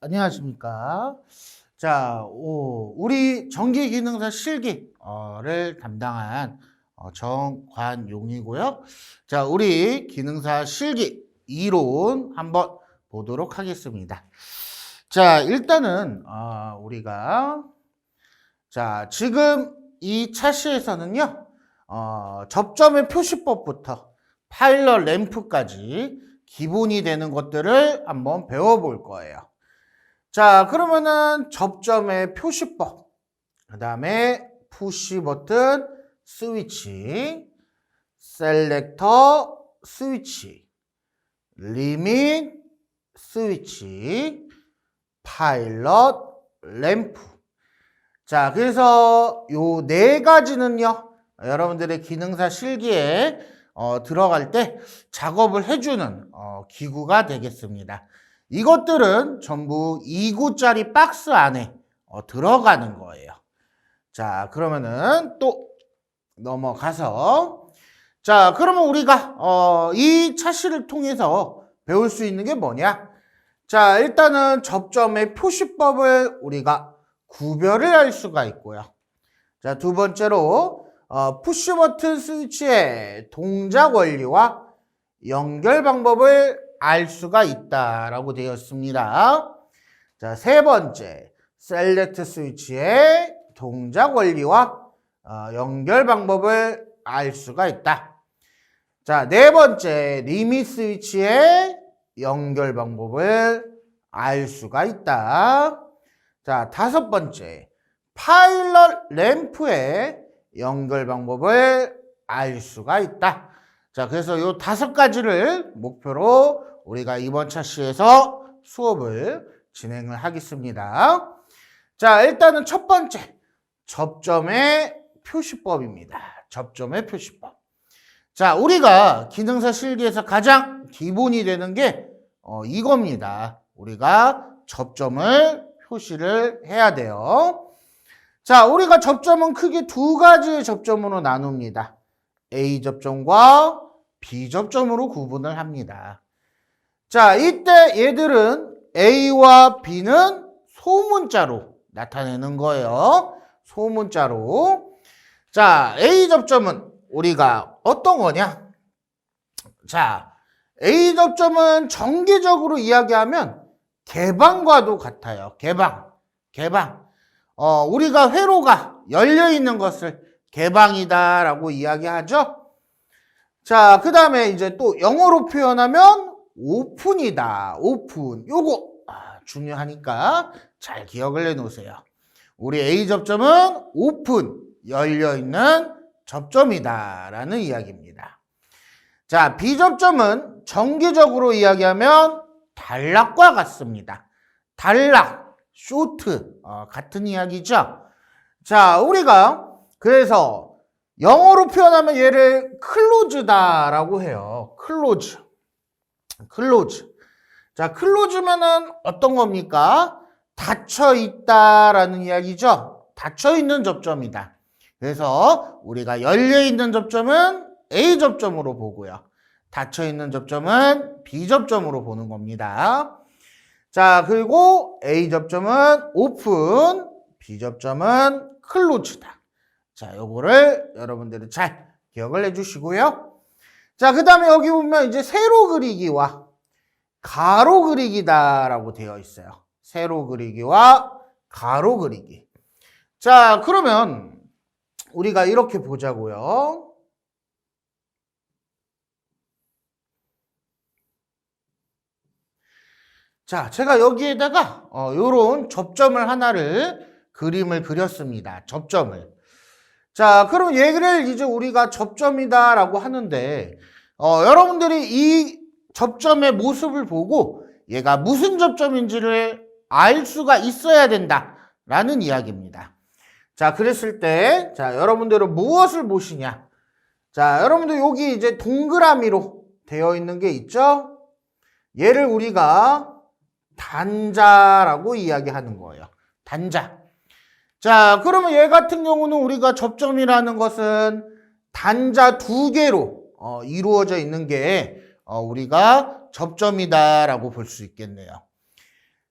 안녕하십니까. 자, 우리 전기기능사 실기를 담당한 정관용이고요. 자, 우리 기능사 실기 이론 한번 보도록 하겠습니다. 자, 일단은 우리가 지금 이 차시에서는요. 접점의 표시법부터 파일럿 램프까지 기본이 되는 것들을 한번 배워볼 거예요. 자, 그러면은 접점의 표시법, 그 다음에 푸시 버튼 스위치, 셀렉터 스위치, 리밋 스위치, 파일럿 램프. 자, 그래서 요 네 가지는요, 여러분들의 기능사 실기에 들어갈 때 작업을 해주는 기구가 되겠습니다. 이것들은 전부 2구짜리 박스 안에 들어가는 거예요. 자, 그러면은 또 넘어가서, 자, 그러면 우리가 이 차시를 통해서 배울 수 있는 게 뭐냐? 자, 일단은 접점의 표시법을 우리가 구별을 할 수가 있고요. 자, 두 번째로 푸시 버튼 스위치의 동작 원리와 연결 방법을 알 수가 있다라고 되어 있습니다. 자, 세 번째, 셀렉트 스위치의 동작 원리와 연결 방법을 알 수가 있다. 자, 네 번째, 리밋 스위치의 연결 방법을 알 수가 있다. 자, 다섯 번째, 파일럿 램프의 연결 방법을 알 수가 있다. 자, 그래서 요 다섯 가지를 목표로 우리가 이번 차시에서 수업을 진행을 하겠습니다. 자, 일단은 첫 번째, 접점의 표시법입니다. 접점의 표시법. 자, 우리가 기능사 실기에서 가장 기본이 되는 게 이겁니다. 우리가 접점을 표시를 해야 돼요. 자, 우리가 접점은 크게 두 가지의 접점으로 나눕니다. A 접점과 B 접점으로 구분을 합니다. 자, 이때 얘들은 A와 B는 소문자로 나타내는 거예요. 소문자로. 자, A 접점은 우리가 어떤 거냐? 자, A 접점은 정기적으로 이야기하면 개방과도 같아요. 개방. 우리가 회로가 열려있는 것을 개방이다라고 이야기하죠. 자, 그 다음에 이제 또 영어로 표현하면 오픈이다. 오픈. 요거 중요하니까 잘 기억을 해놓으세요. 우리 A 접점은 오픈, 열려있는 접점이다 라는 이야기입니다. 자, B 접점은 정기적으로 이야기하면 단락과 같습니다. 단락, 쇼트 같은 이야기죠. 자, 우리가 그래서 영어로 표현하면 얘를 클로즈다라고 해요. 클로즈. 자, 클로즈면은 어떤 겁니까? 닫혀 있다라는 이야기죠. 닫혀 있는 접점이다. 그래서 우리가 열려 있는 접점은 A 접점으로 보고요. 닫혀 있는 접점은 B 접점으로 보는 겁니다. 자, 그리고 A 접점은 오픈, B 접점은 클로즈다. 자, 요거를 여러분들은 잘 기억을 해주시고요. 자, 그 다음에 여기 보면 이제 세로 그리기와 가로 그리기다라고 되어 있어요. 세로 그리기와 가로 그리기. 자, 그러면 우리가 이렇게 보자고요. 자, 제가 여기에다가 요런 접점을 하나를 그림을 그렸습니다. 접점을. 자, 그럼 얘를 이제 우리가 접점이다라고 하는데 여러분들이 이 접점의 모습을 보고 얘가 무슨 접점인지를 알 수가 있어야 된다라는 이야기입니다. 자, 그랬을 때 여러분들은 무엇을 보시냐? 자, 여러분들 여기 이제 동그라미로 되어 있는 게 있죠? 얘를 우리가 단자라고 이야기하는 거예요. 단자. 자, 그러면 얘 같은 경우는 우리가 접점이라는 것은 단자 두 개로 이루어져 있는 게 우리가 접점이다라고 볼 수 있겠네요.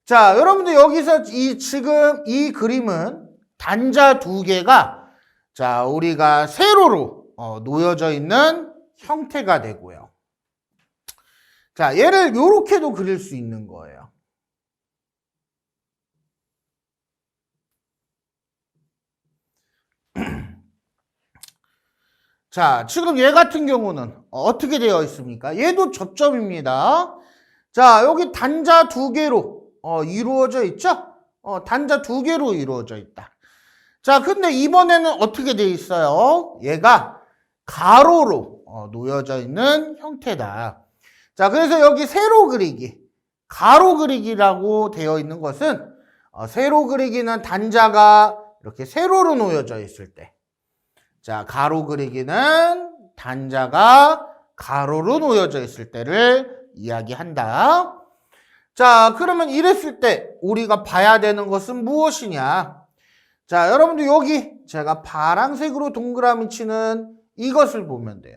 자, 여러분들 여기서 지금 이 그림은 단자 두 개가 자, 우리가 세로로 놓여져 있는 형태가 되고요. 자, 얘를 요렇게도 그릴 수 있는 거예요. 자, 지금 얘 같은 경우는 어떻게 되어 있습니까? 얘도 접점입니다. 자, 여기 단자 두 개로 이루어져 있죠? 단자 두 개로 이루어져 있다. 자, 근데 이번에는 어떻게 되어 있어요? 얘가 가로로 놓여져 있는 형태다. 자, 그래서 여기 세로 그리기, 가로 그리기라고 되어 있는 것은 세로 그리기는 단자가 이렇게 세로로 놓여져 있을 때, 자, 가로 그리기는 단자가 가로로 놓여져 있을 때를 이야기한다. 자, 그러면 이랬을 때 우리가 봐야 되는 것은 무엇이냐? 자, 여러분들 여기 제가 파란색으로 동그라미 치는 이것을 보면 돼요.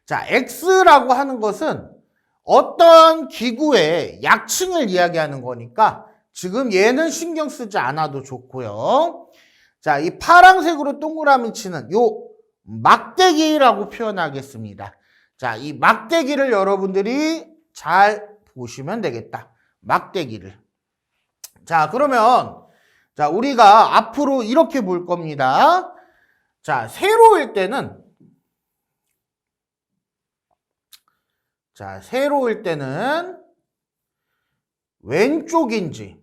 자, X라고 하는 것은 어떤 기구의 약층을 이야기하는 거니까 지금 얘는 신경 쓰지 않아도 좋고요. 자, 이 파란색으로 동그라미 치는 요 막대기라고 표현하겠습니다. 자, 이 막대기를 여러분들이 잘 보시면 되겠다. 막대기를. 자, 그러면 자, 우리가 앞으로 이렇게 볼 겁니다. 자, 세로일 때는 자, 세로일 때는 왼쪽인지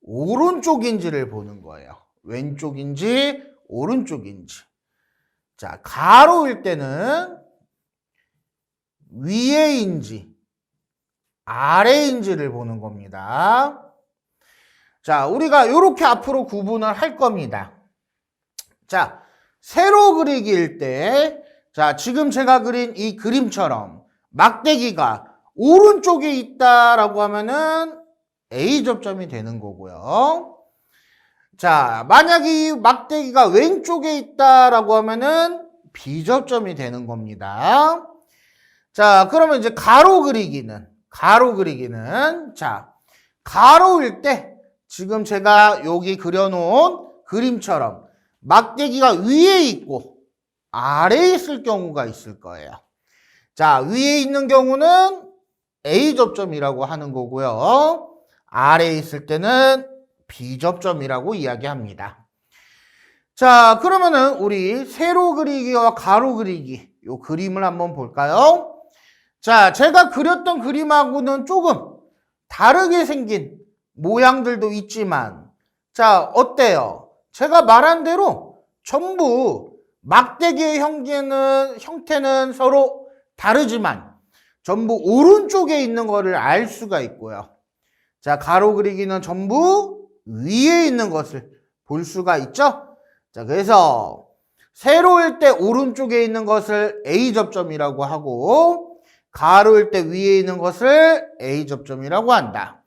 오른쪽인지를 보는 거예요. 왼쪽인지 오른쪽인지. 자, 가로일 때는 위에인지 아래인지를 보는 겁니다. 자, 우리가 이렇게 앞으로 구분을 할 겁니다. 자, 세로 그리기일 때, 자, 지금 제가 그린 이 그림처럼 막대기가 오른쪽에 있다라고 하면은 A 접점이 되는 거고요. 자, 만약 이 막대기가 왼쪽에 있다라고 하면은 B 접점이 되는 겁니다. 자, 그러면 이제 가로 그리기는 자, 가로일 때 지금 제가 여기 그려놓은 그림처럼 막대기가 위에 있고 아래에 있을 경우가 있을 거예요. 자, 위에 있는 경우는 A 접점이라고 하는 거고요. 아래에 있을 때는 B 접점이라고 이야기합니다. 자, 그러면은 우리 세로 그리기와 가로 그리기 요 그림을 한번 볼까요? 자, 제가 그렸던 그림하고는 조금 다르게 생긴 모양들도 있지만, 자, 어때요? 제가 말한 대로 전부 막대기의 형태는 서로 다르지만 전부 오른쪽에 있는 거를 알 수가 있고요. 자, 가로 그리기는 전부 위에 있는 것을 볼 수가 있죠? 자, 그래서 세로일 때 오른쪽에 있는 것을 A 접점이라고 하고 가로일 때 위에 있는 것을 A 접점이라고 한다.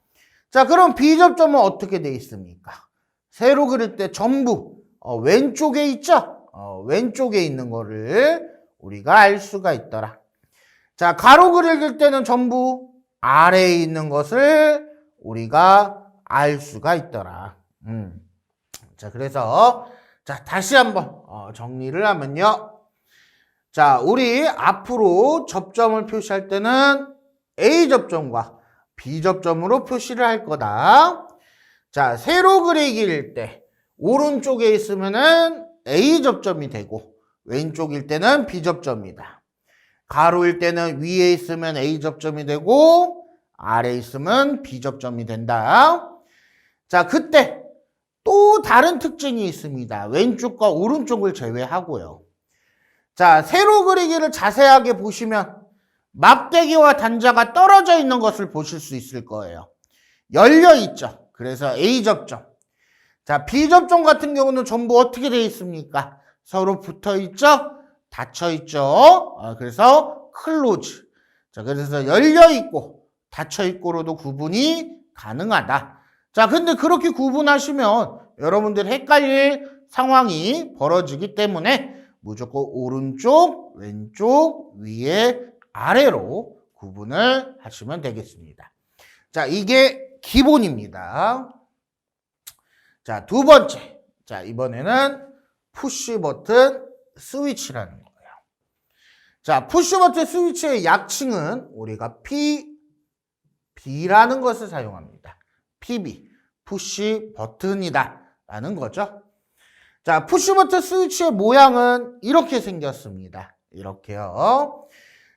자, 그럼 B 접점은 어떻게 돼 있습니까? 세로 그릴 때 전부 왼쪽에 있죠? 왼쪽에 있는 거를 우리가 알 수가 있더라. 자, 가로 그릴 때는 전부 아래에 있는 것을 우리가 알 수가 있더라. 자, 그래서 자, 다시 한번 정리를 하면요. 자, 우리 앞으로 접점을 표시할 때는 A 접점과 B 접점으로 표시를 할 거다. 자, 세로 그리기일 때 오른쪽에 있으면은 A 접점이 되고 왼쪽일 때는 B 접점이다. 가로일 때는 위에 있으면 A 접점이 되고 아래에 있으면 B 접점이 된다. 자, 그때 또 다른 특징이 있습니다. 왼쪽과 오른쪽을 제외하고요. 자, 세로 그리기를 자세하게 보시면 막대기와 단자가 떨어져 있는 것을 보실 수 있을 거예요. 열려 있죠. 그래서 A 접점. 자, B 접점 같은 경우는 전부 어떻게 되어 있습니까? 서로 붙어 있죠? 닫혀 있죠? 그래서 클로즈. 자, 그래서 열려 있고 닫혀 있고로도 구분이 가능하다. 자, 근데 그렇게 구분하시면 여러분들 헷갈릴 상황이 벌어지기 때문에 무조건 오른쪽, 왼쪽, 위에, 아래로 구분을 하시면 되겠습니다. 자, 이게 기본입니다. 자, 두 번째. 자, 이번에는 푸시 버튼 스위치라는 거예요. 자, 푸시 버튼 스위치의 약칭은 우리가 PB라는 것을 사용합니다. PB, 푸시 버튼이다 라는 거죠. 자, 푸시 버튼 스위치의 모양은 이렇게 생겼습니다. 이렇게요.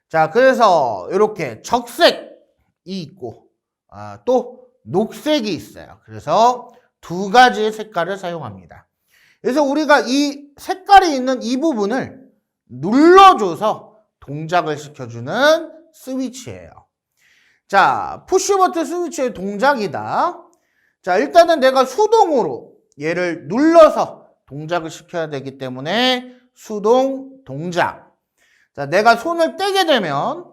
자, 그래서 이렇게 적색이 있고 또 녹색이 있어요. 그래서 두 가지의 색깔을 사용합니다. 그래서 우리가 이 색깔이 있는 이 부분을 눌러줘서 동작을 시켜주는 스위치예요. 자, 푸시 버튼 스위치의 동작이다. 자, 일단은 내가 수동으로 얘를 눌러서 동작을 시켜야 되기 때문에 수동 동작. 자, 내가 손을 떼게 되면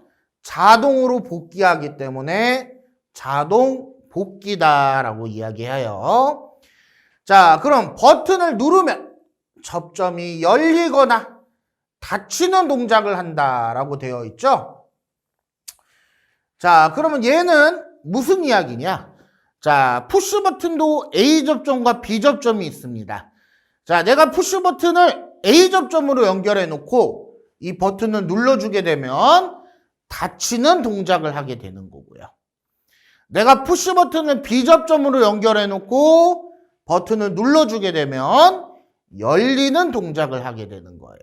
자동으로 복귀하기 때문에 자동 복귀다라고 이야기해요. 자, 그럼 버튼을 누르면 접점이 열리거나 닫히는 동작을 한다라고 되어 있죠. 자, 그러면 얘는 무슨 이야기냐? 자, 푸시 버튼도 A 접점과 B 접점이 있습니다. 자, 내가 푸시 버튼을 A 접점으로 연결해 놓고 이 버튼을 눌러주게 되면 닫히는 동작을 하게 되는 거고요. 내가 푸시 버튼을 B 접점으로 연결해 놓고 버튼을 눌러주게 되면 열리는 동작을 하게 되는 거예요.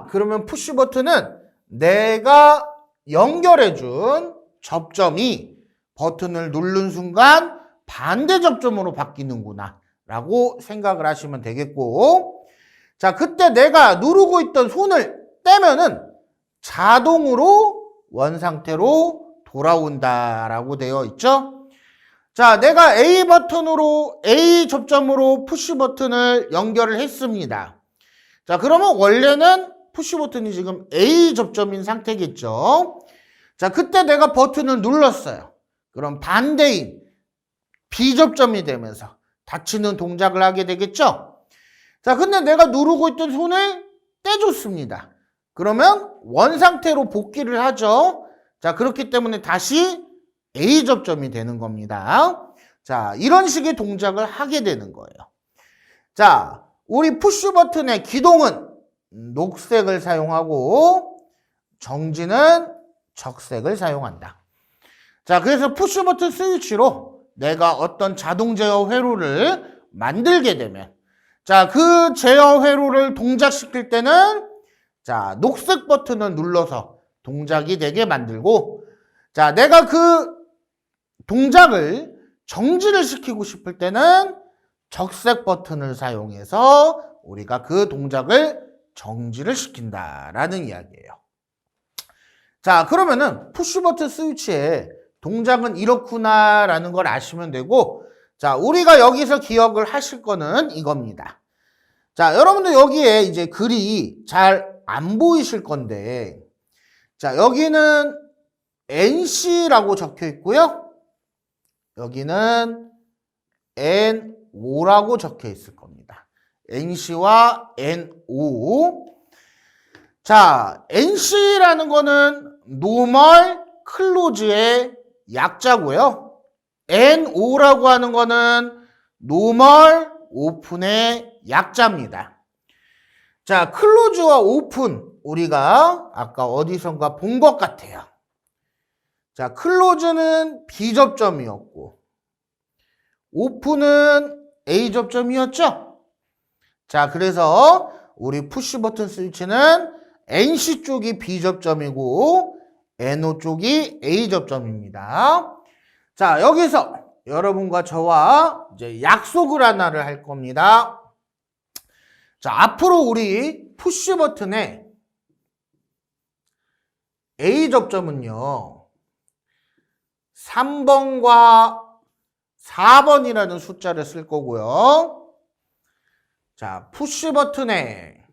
그러면 푸시 버튼은 내가 연결해 준 접점이 버튼을 누른 순간 반대 접점으로 바뀌는구나 라고 생각을 하시면 되겠고, 자, 그때 내가 누르고 있던 손을 떼면은 자동으로 원상태로 돌아온다라고 되어 있죠. 자, 내가 A 접점으로 푸시 버튼을 연결을 했습니다. 자, 그러면 원래는 푸시 버튼이 지금 A 접점인 상태겠죠. 자, 그때 내가 버튼을 눌렀어요. 그럼 반대인 B 접점이 되면서 닫히는 동작을 하게 되겠죠. 자, 근데 내가 누르고 있던 손을 떼줬습니다. 그러면 원상태로 복귀를 하죠. 자, 그렇기 때문에 다시 A 접점이 되는 겁니다. 자, 이런 식의 동작을 하게 되는 거예요. 자, 우리 푸시 버튼의 기동은 녹색을 사용하고 정지는 적색을 사용한다. 자, 그래서 푸시 버튼 스위치로 내가 어떤 자동 제어 회로를 만들게 되면, 자, 그 제어 회로를 동작시킬 때는 자, 녹색 버튼을 눌러서 동작이 되게 만들고, 자, 내가 그 동작을 정지를 시키고 싶을 때는 적색 버튼을 사용해서 우리가 그 동작을 정지를 시킨다라는 이야기예요. 자, 그러면은 푸시 버튼 스위치의 동작은 이렇구나라는 걸 아시면 되고, 자, 우리가 여기서 기억을 하실 거는 이겁니다. 자, 여러분들 여기에 이제 글이 잘 안 보이실 건데, 자, 여기는 NC라고 적혀 있고요. 여기는 NO라고 적혀 있을 겁니다. NC와 NO. 자, NC라는 거는 Normal Close의 약자고요. NO라고 하는 거는 Normal Open의 약자입니다. 자, 클로즈와 오픈 우리가 아까 어디선가 본 것 같아요. 자, 클로즈는 B 접점이었고 오픈은 A 접점이었죠? 자, 그래서 우리 푸시 버튼 스위치는 NC 쪽이 B 접점이고 NO 쪽이 A 접점입니다. 자, 여기서 여러분과 저와 이제 약속을 하나를 할 겁니다. 자, 앞으로 우리 푸시 버튼의 A 접점은요, 3번과 4번이라는 숫자를 쓸 거고요. 자, 푸시 버튼의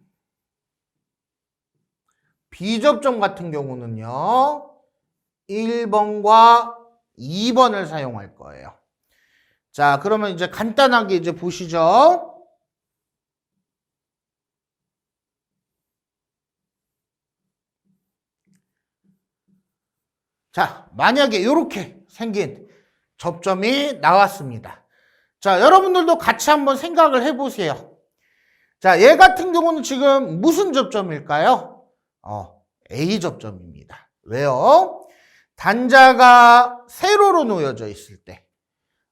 B 접점 같은 경우는요, 1번과 2번을 사용할 거예요. 자, 그러면 이제 간단하게 이제 보시죠. 자, 만약에 이렇게 생긴 접점이 나왔습니다. 자, 여러분들도 같이 한번 생각을 해보세요. 자, 얘 같은 경우는 지금 무슨 접점일까요? A 접점입니다. 왜요? 단자가 세로로 놓여져 있을 때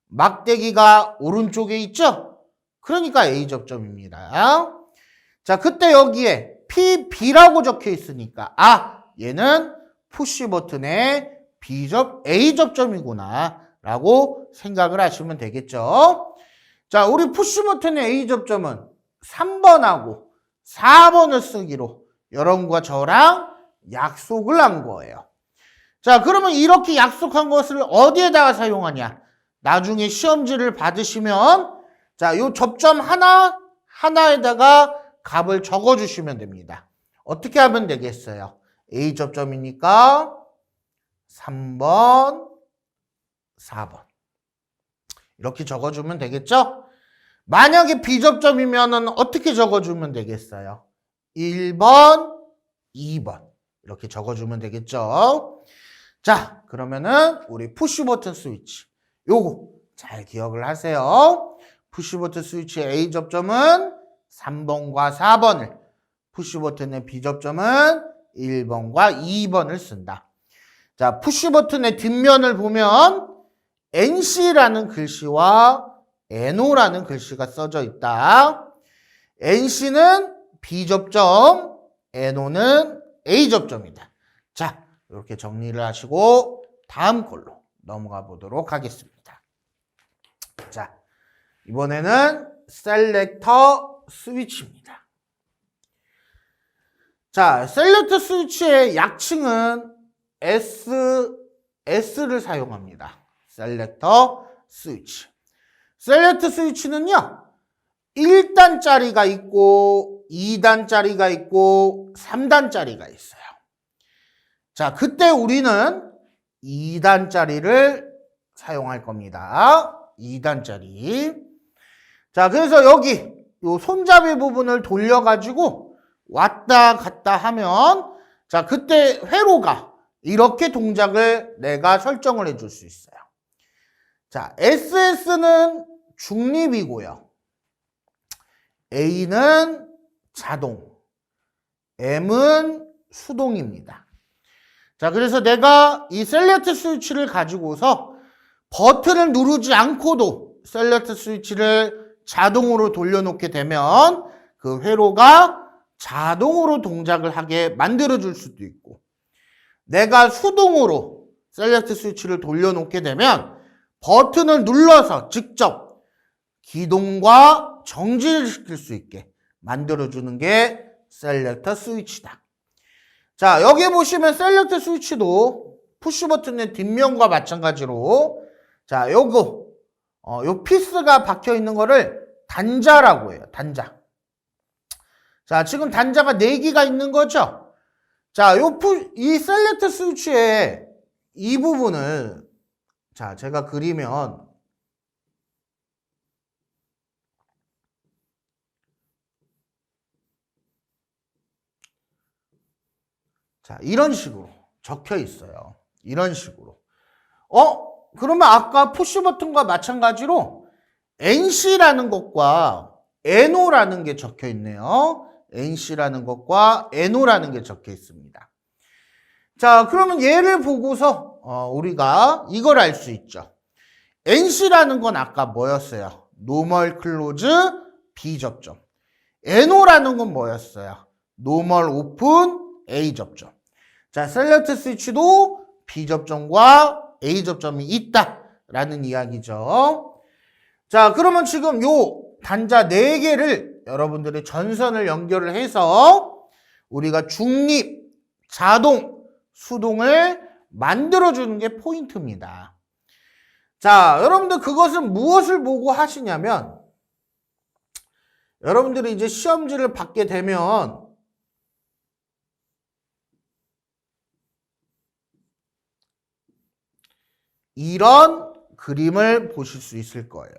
막대기가 오른쪽에 있죠? 그러니까 A 접점입니다. 자, 그때 여기에 PB라고 적혀 있으니까 얘는 푸시 버튼의 A 접점이구나 라고 생각을 하시면 되겠죠. 자, 우리 푸시 버튼의 A 접점은 3번하고 4번을 쓰기로 여러분과 저랑 약속을 한 거예요. 자, 그러면 이렇게 약속한 것을 어디에다가 사용하냐? 나중에 시험지를 받으시면 자, 요 접점 하나에다가 값을 적어주시면 됩니다. 어떻게 하면 되겠어요? A 접점이니까 3번, 4번 이렇게 적어주면 되겠죠? 만약에 B 접점이면 어떻게 적어주면 되겠어요? 1번, 2번 이렇게 적어주면 되겠죠? 자, 그러면은 우리 푸시 버튼 스위치 요거 잘 기억을 하세요. 푸시 버튼 스위치의 A 접점은 3번과 4번을, 푸시 버튼의 B 접점은 1번과 2번을 쓴다. 자, 푸시 버튼의 뒷면을 보면 NC라는 글씨와 NO라는 글씨가 써져 있다. NC는 B 접점, NO는 A 접점이다. 자, 이렇게 정리를 하시고 다음 걸로 넘어가 보도록 하겠습니다. 자, 이번에는 셀렉터 스위치입니다. 자, 셀렉터 스위치의 약칭은 S를 사용합니다. 셀렉터 스위치. 셀렉터 스위치는요, 1단짜리가 있고 2단짜리가 있고 3단짜리가 있어요. 자, 그때 우리는 2단짜리를 사용할 겁니다. 2단짜리. 자, 그래서 여기 요 손잡이 부분을 돌려가지고 왔다 갔다 하면 자, 그때 회로가 이렇게 동작을 내가 설정을 해줄 수 있어요. 자, SS는 중립이고요. A는 자동, M은 수동입니다. 자, 그래서 내가 이 셀렉트 스위치를 가지고서 버튼을 누르지 않고도 셀렉트 스위치를 자동으로 돌려놓게 되면 그 회로가 자동으로 동작을 하게 만들어줄 수도 있고, 내가 수동으로 셀렉트 스위치를 돌려놓게 되면 버튼을 눌러서 직접 기동과 정지를 시킬 수 있게 만들어주는 게 셀렉터 스위치다. 자, 여기 보시면 셀렉터 스위치도 푸시 버튼의 뒷면과 마찬가지로 자, 요거 요 피스가 박혀 있는 거를 단자라고 해요. 단자. 자, 지금 단자가 4개가 있는 거죠? 자, 이 셀렉터 스위치의 이 부분을 자, 제가 그리면 자, 이런 식으로 적혀 있어요. 이런 식으로. 그러면 아까 푸시 버튼과 마찬가지로 NC라는 것과 NO라는 게 적혀 있네요. NC라는 것과 NO라는 게 적혀 있습니다. 자, 그러면 얘를 보고서 우리가 이걸 알 수 있죠. NC라는 건 아까 뭐였어요? 노멀 클로즈 B 접점. NO라는 건 뭐였어요? 노멀 오픈 A 접점. 자, 셀렉트 스위치도 B 접점과 A 접점이 있다라는 이야기죠. 자, 그러면 지금 요 단자 4개를 여러분들의 전선을 연결을 해서 우리가 중립, 자동, 수동을 만들어주는 게 포인트입니다. 자, 여러분들 그것은 무엇을 보고 하시냐면 여러분들이 이제 시험지를 받게 되면 이런 그림을 보실 수 있을 거예요.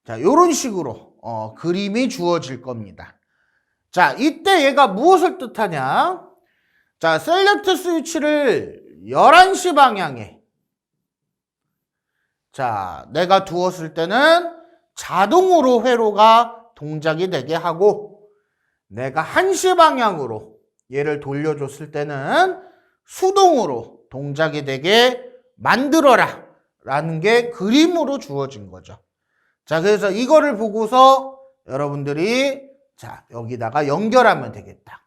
자, 이런 식으로 그림이 주어질 겁니다. 자, 이때 얘가 무엇을 뜻하냐? 자, 셀렉트 스위치를 11시 방향에 자, 내가 두었을 때는 자동으로 회로가 동작이 되게 하고 내가 한시 방향으로 얘를 돌려줬을 때는 수동으로 동작이 되게 만들어라 라는 게 그림으로 주어진 거죠. 자, 그래서 이거를 보고서 여러분들이 자, 여기다가 연결하면 되겠다.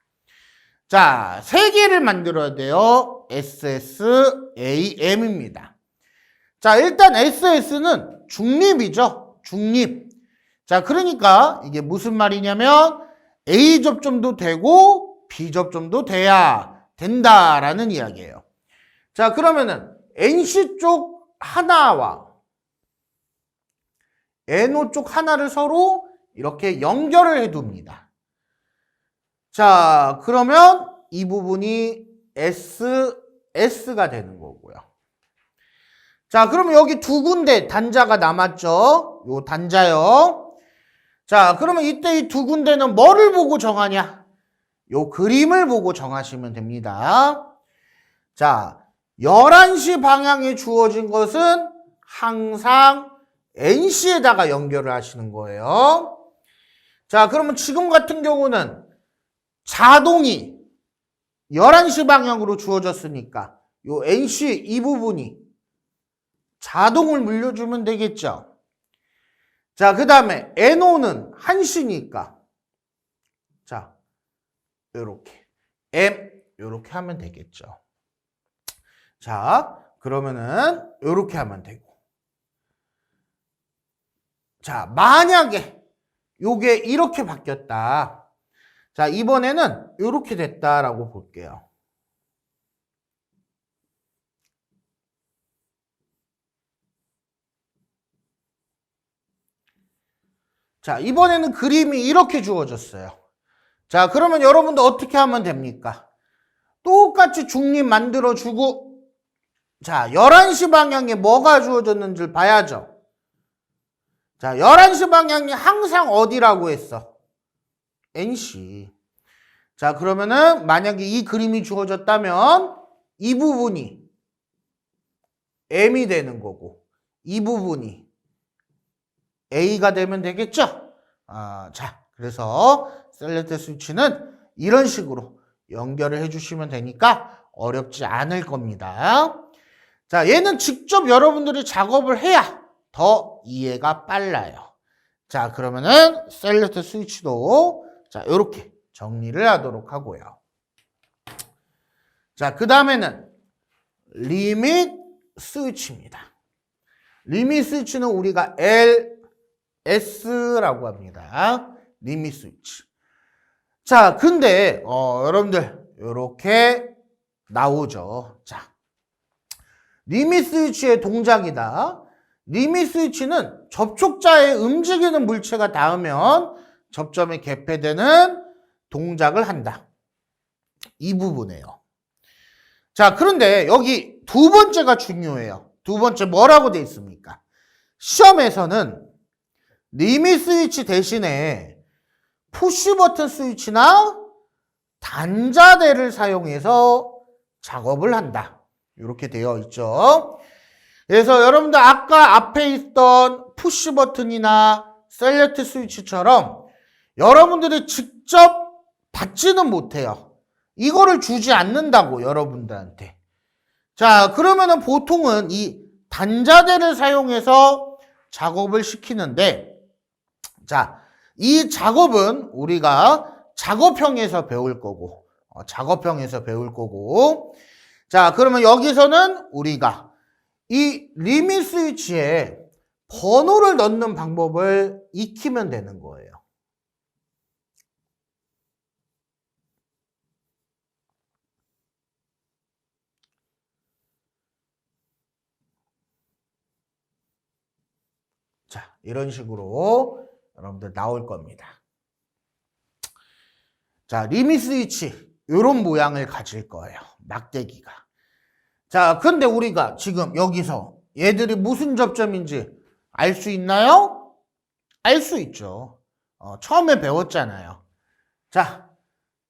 자, 세 개를 만들어야 돼요. SSAM입니다. 자, 일단 SS는 중립이죠. 중립. 자, 그러니까 이게 무슨 말이냐면 A 접점도 되고 B 접점도 돼야 된다라는 이야기예요. 자, 그러면은 NC 쪽 하나와 NO 쪽 하나를 서로 이렇게 연결을 해둡니다. 자, 그러면 이 부분이 SS가 되는 거고요. 자, 그러면 여기 두 군데 단자가 남았죠? 요 단자요. 자, 그러면 이때 이 두 군데는 뭐를 보고 정하냐? 요 그림을 보고 정하시면 됩니다. 자, 11시 방향에 주어진 것은 항상 NC에다가 연결을 하시는 거예요. 자, 그러면 지금 같은 경우는 자동이 11시 방향으로 주어졌으니까 요 NC 이 부분이 자동을 물려주면 되겠죠. 자, 그 다음에 NO는 1시니까 자, 요렇게 M 요렇게 하면 되겠죠. 자, 그러면은 요렇게 하면 되고 자, 만약에 요게 이렇게 바뀌었다. 자, 이번에는 요렇게 됐다라고 볼게요. 자, 이번에는 그림이 이렇게 주어졌어요. 자, 그러면 여러분도 어떻게 하면 됩니까? 똑같이 중립 만들어주고 자, 11시 방향에 뭐가 주어졌는지를 봐야죠. 자, 11시 방향이 항상 어디라고 했어? NC. 자, 그러면은 만약에 이 그림이 주어졌다면 이 부분이 M이 되는 거고 이 부분이 A가 되면 되겠죠? 자, 그래서 셀렉트 스위치는 이런 식으로 연결을 해주시면 되니까 어렵지 않을 겁니다. 자, 얘는 직접 여러분들이 작업을 해야 더 이해가 빨라요. 자, 그러면은 셀렉트 스위치도 자, 이렇게 정리를 하도록 하고요. 자, 그 다음에는 리밋 스위치입니다. 리밋 스위치는 우리가 LS라고 합니다. 리밋 스위치. 자, 근데 여러분들 이렇게 나오죠. 자, 리밋 스위치의 동작이다. 리밋 스위치는 접촉자에 움직이는 물체가 닿으면 접점에 개폐되는 동작을 한다. 이 부분이에요. 자, 그런데 여기 두 번째가 중요해요. 두 번째 뭐라고 돼 있습니까? 시험에서는 리밋 스위치 대신에 푸시 버튼 스위치나 단자대를 사용해서 작업을 한다. 이렇게 되어 있죠. 그래서 여러분들 아까 앞에 있던 푸시 버튼이나 셀렉트 스위치처럼 여러분들이 직접 받지는 못해요. 이거를 주지 않는다고 여러분들한테. 자, 그러면은 보통은 이 단자대를 사용해서 작업을 시키는데 자, 이 작업은 우리가 작업형에서 배울 거고 자, 그러면 여기서는 우리가 이 리밋 스위치에 번호를 넣는 방법을 익히면 되는 거예요. 자, 이런 식으로 여러분들 나올 겁니다. 자, 리밋 스위치 이런 모양을 가질 거예요. 막대기가. 자, 근데 우리가 지금 여기서 얘들이 무슨 접점인지 알 수 있나요? 알 수 있죠. 처음에 배웠잖아요. 자,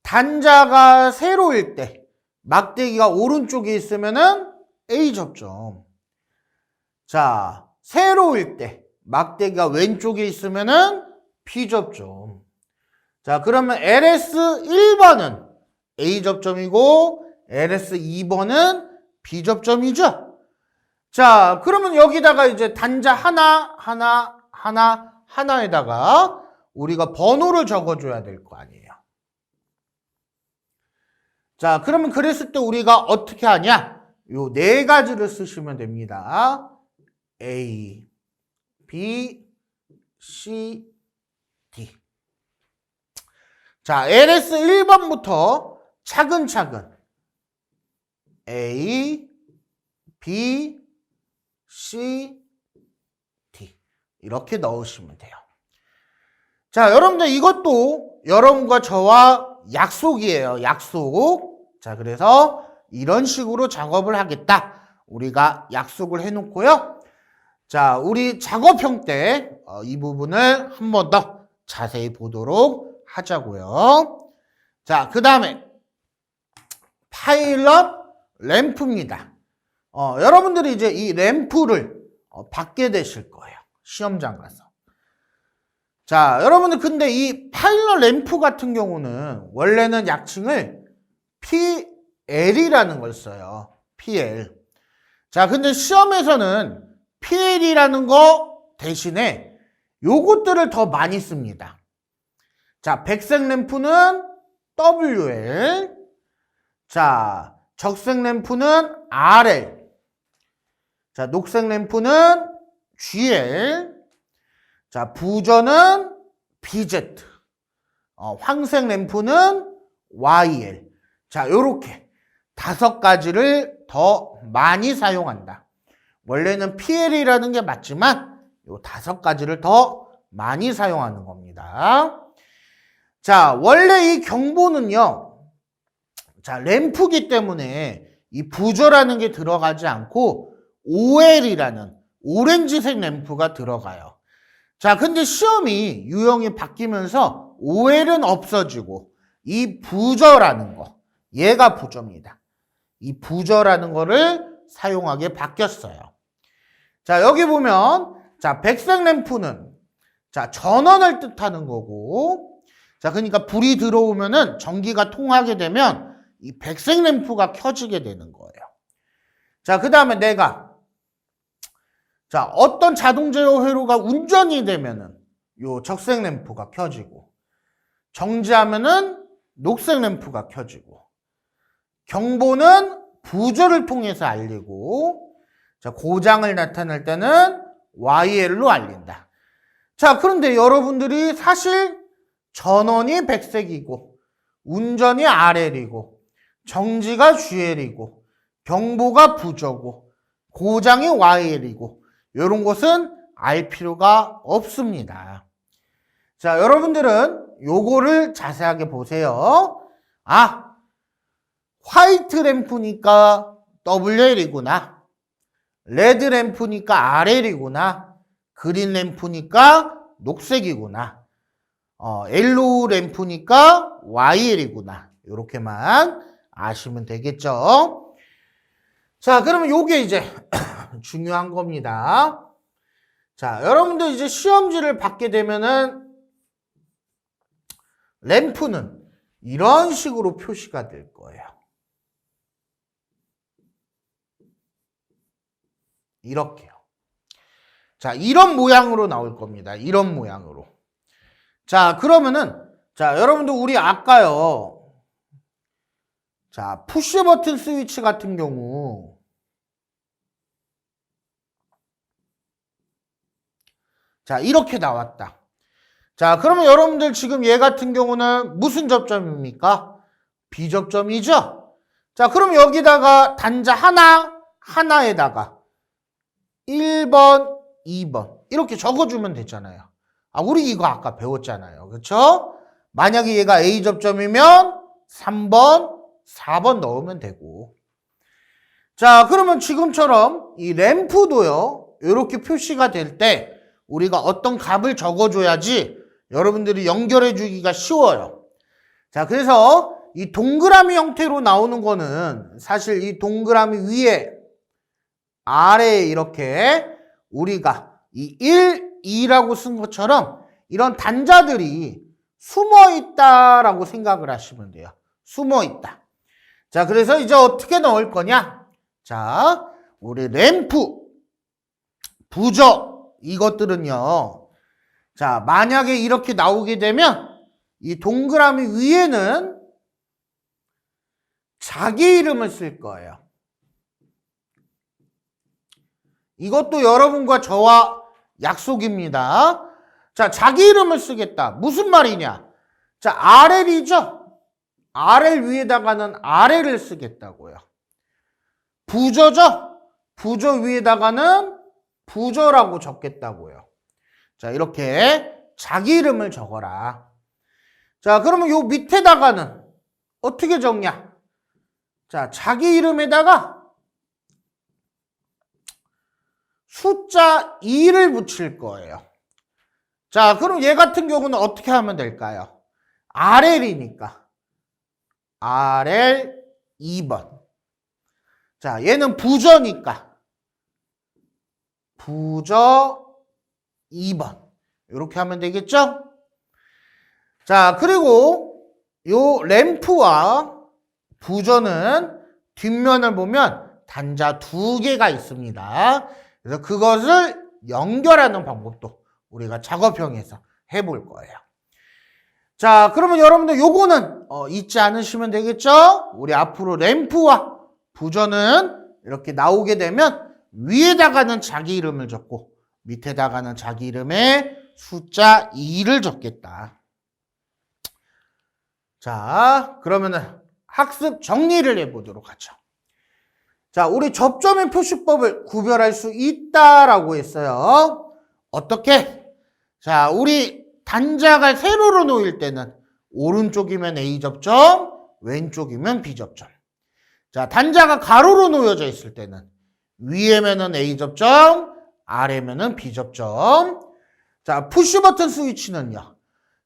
단자가 세로일 때 막대기가 오른쪽에 있으면은 A 접점. 자, 세로일 때 막대기가 왼쪽에 있으면은 P접점. 자, 그러면 LS 1번은 A접점이고 LS 2번은 B접점이죠. 자, 그러면 여기다가 이제 단자 하나에다가 우리가 번호를 적어줘야 될 거 아니에요. 자, 그러면 그랬을 때 우리가 어떻게 하냐? 요 네 가지를 쓰시면 됩니다. A, B, C, D. 자, LS 1번부터 차근차근 A, B, C, D 이렇게 넣으시면 돼요. 자, 여러분들 이것도 여러분과 저와 약속이에요. 약속. 자, 그래서 이런 식으로 작업을 하겠다. 우리가 약속을 해놓고요. 자, 우리 작업형 때 이 부분을 한 번 더 자세히 보도록 하자고요. 자, 그 다음에 파일럿 램프입니다. 여러분들이 이제 이 램프를 받게 되실 거예요. 시험장 가서. 자, 여러분들 근데 이 파일럿 램프 같은 경우는 원래는 약칭을 PL이라는 걸 써요. PL. 자, 근데 시험에서는 PL이라는 거 대신에 요것들을 더 많이 씁니다. 자, 백색 램프는 WL. 자, 적색 램프는 RL. 자, 녹색 램프는 GL. 자, 부저는 BZ. 황색 램프는 YL. 자, 요렇게 5가지를 더 많이 사용한다. 원래는 PL이라는 게 맞지만 요 5가지를 더 많이 사용하는 겁니다. 자, 원래 이 경보는요. 자, 램프기 때문에 이 부저라는 게 들어가지 않고 OL이라는 오렌지색 램프가 들어가요. 자, 근데 시험이 유형이 바뀌면서 OL은 없어지고 이 부저라는 거, 얘가 부저입니다. 이 부저라는 거를 사용하게 바뀌었어요. 자, 여기 보면 자, 백색 램프는 자, 전원을 뜻하는 거고, 자, 그러니까 불이 들어오면은 전기가 통하게 되면 이 백색 램프가 켜지게 되는 거예요. 자, 그 다음에 내가 자, 어떤 자동 제어 회로가 운전이 되면은 요 적색 램프가 켜지고, 정지하면은 녹색 램프가 켜지고, 경보는 부저를 통해서 알리고, 자, 고장을 나타낼 때는 YL로 알린다. 자, 그런데 여러분들이 사실 전원이 백색이고, 운전이 RL이고, 정지가 GL이고, 경보가 부저고, 고장이 YL이고, 이런 것은 알 필요가 없습니다. 자, 여러분들은 요거를 자세하게 보세요. 아, 화이트 램프니까 WL이구나. 레드 램프니까 RL이구나. 그린 램프니까 녹색이구나. 옐로우 램프니까 YL이구나. 이렇게만 아시면 되겠죠. 자, 그러면 요게 이제 중요한 겁니다. 자, 여러분들 이제 시험지를 받게 되면은 램프는 이런 식으로 표시가 될 거예요. 이렇게요. 자, 이런 모양으로 나올 겁니다. 이런 모양으로. 자, 그러면은 자, 여러분들 우리 아까요. 자, 푸시 버튼 스위치 같은 경우 자, 이렇게 나왔다. 자, 그러면 여러분들 지금 얘 같은 경우는 무슨 접점입니까? B접점이죠? 자, 그럼 여기다가 단자 하나에다가 1번, 2번 이렇게 적어주면 되잖아요. 아, 우리 이거 아까 배웠잖아요. 그렇죠? 만약에 얘가 A접점이면 3번, 4번 넣으면 되고. 자, 그러면 지금처럼 이 램프도요. 이렇게 표시가 될 때 우리가 어떤 값을 적어줘야지 여러분들이 연결해 주기가 쉬워요. 자, 그래서 이 동그라미 형태로 나오는 거는 사실 이 동그라미 위에 아래에 이렇게 우리가 이 1, 2라고 쓴 것처럼 이런 단자들이 숨어 있다라고 생각을 하시면 돼요. 숨어 있다. 자, 그래서 이제 어떻게 넣을 거냐? 자, 우리 램프, 부저, 이것들은요. 자, 만약에 이렇게 나오게 되면 이 동그라미 위에는 자기 이름을 쓸 거예요. 이것도 여러분과 저와 약속입니다. 자, 자기 이름을 쓰겠다. 무슨 말이냐? 자, RL이죠? RL 위에다가는 RL을 쓰겠다고요. 부저죠? 부저 위에다가는 부저라고 적겠다고요. 자, 이렇게 자기 이름을 적어라. 자, 그러면 요 밑에다가는 어떻게 적냐? 자, 자기 이름에다가 숫자 2를 붙일 거예요. 자, 그럼 얘 같은 경우는 어떻게 하면 될까요? RL이니까 RL 2번. 자, 얘는 부저니까 부저 2번. 이렇게 하면 되겠죠? 자, 그리고 요 램프와 부저는 뒷면을 보면 단자 2개가 있습니다. 그래서 그것을 연결하는 방법도 우리가 작업형에서 해볼 거예요. 자, 그러면 여러분들 요거는 잊지 않으시면 되겠죠? 우리 앞으로 램프와 부저는 이렇게 나오게 되면 위에다가는 자기 이름을 적고 밑에다가는 자기 이름에 숫자 2를 적겠다. 자, 그러면은 학습 정리를 해보도록 하죠. 자, 우리 접점의 표시법을 구별할 수 있다라고 했어요. 어떻게? 자, 우리 단자가 세로로 놓일 때는 오른쪽이면 A 접점, 왼쪽이면 B 접점. 자, 단자가 가로로 놓여져 있을 때는 위에면은 A 접점, 아래면은 B 접점. 자, 푸시 버튼 스위치는요.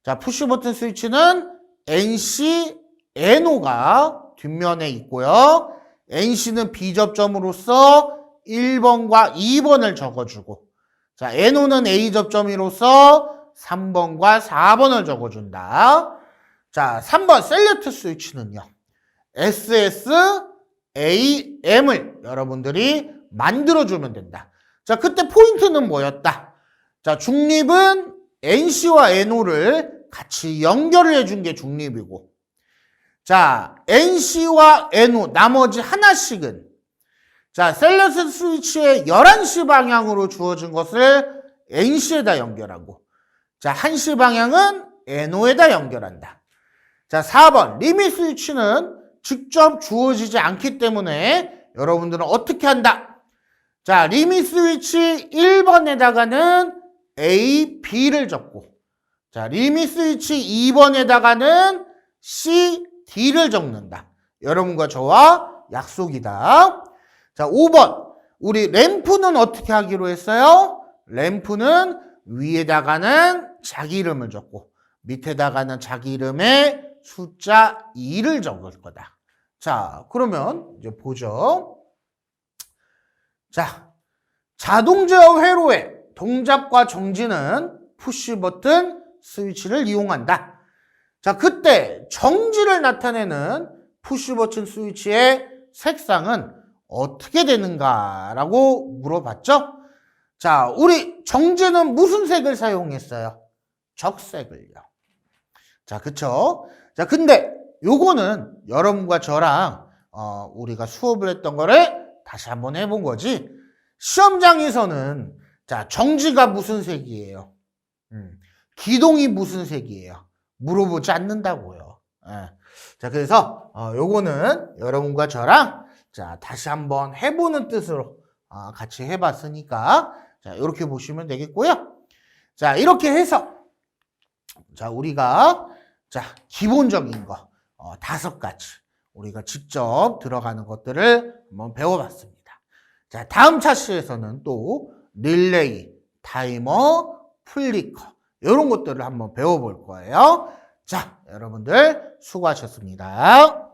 자, 푸시 버튼 스위치는 NC, NO가 뒷면에 있고요. NC는 B 접점으로서 1번과 2번을 적어주고, 자, NO는 A 접점으로서 3번과 4번을 적어준다. 자, 3번 셀렉트 스위치는요. SS, AM을 여러분들이 만들어주면 된다. 자, 그때 포인트는 뭐였다? 자, 중립은 NC와 NO를 같이 연결을 해준 게 중립이고, 자, NC와 NO 나머지 하나씩은 자, 셀렉트 스위치의 11시 방향으로 주어진 것을 NC에다 연결하고, 자, 1시 방향은 NO에다 연결한다. 자, 4번 리밋 스위치는 직접 주어지지 않기 때문에 여러분들은 어떻게 한다? 자, 리밋 스위치 1번에다가는 A, B를 적고, 자, 리밋 스위치 2번에다가는 C, D를 적는다. 여러분과 저와 약속이다. 자, 5번. 우리 램프는 어떻게 하기로 했어요? 램프는 위에다가는 자기 이름을 적고 밑에다가는 자기 이름에 숫자 2를 적을 거다. 자, 그러면 이제 보죠. 자, 자동 제어 회로의 동작과 정지는 푸시 버튼 스위치를 이용한다. 자, 그때 정지를 나타내는 푸시 버튼 스위치의 색상은 어떻게 되는가라고 물어봤죠? 자, 우리 정지는 무슨 색을 사용했어요? 적색을요. 자, 그쵸? 자, 근데 요거는 여러분과 저랑 우리가 수업을 했던 거를 다시 한번 해본 거지. 시험장에서는 자, 정지가 무슨 색이에요? 기동이 무슨 색이에요? 물어보지 않는다고요. 예. 자, 그래서 요거는 여러분과 저랑 자, 다시 한번 해보는 뜻으로 같이 해봤으니까 자, 이렇게 보시면 되겠고요. 자, 이렇게 해서 자, 우리가 자, 기본적인 거 5가지 우리가 직접 들어가는 것들을 한번 배워봤습니다. 자, 다음 차시에서는 또 릴레이, 타이머, 플리커 이런 것들을 한번 배워볼 거예요. 자, 여러분들 수고하셨습니다.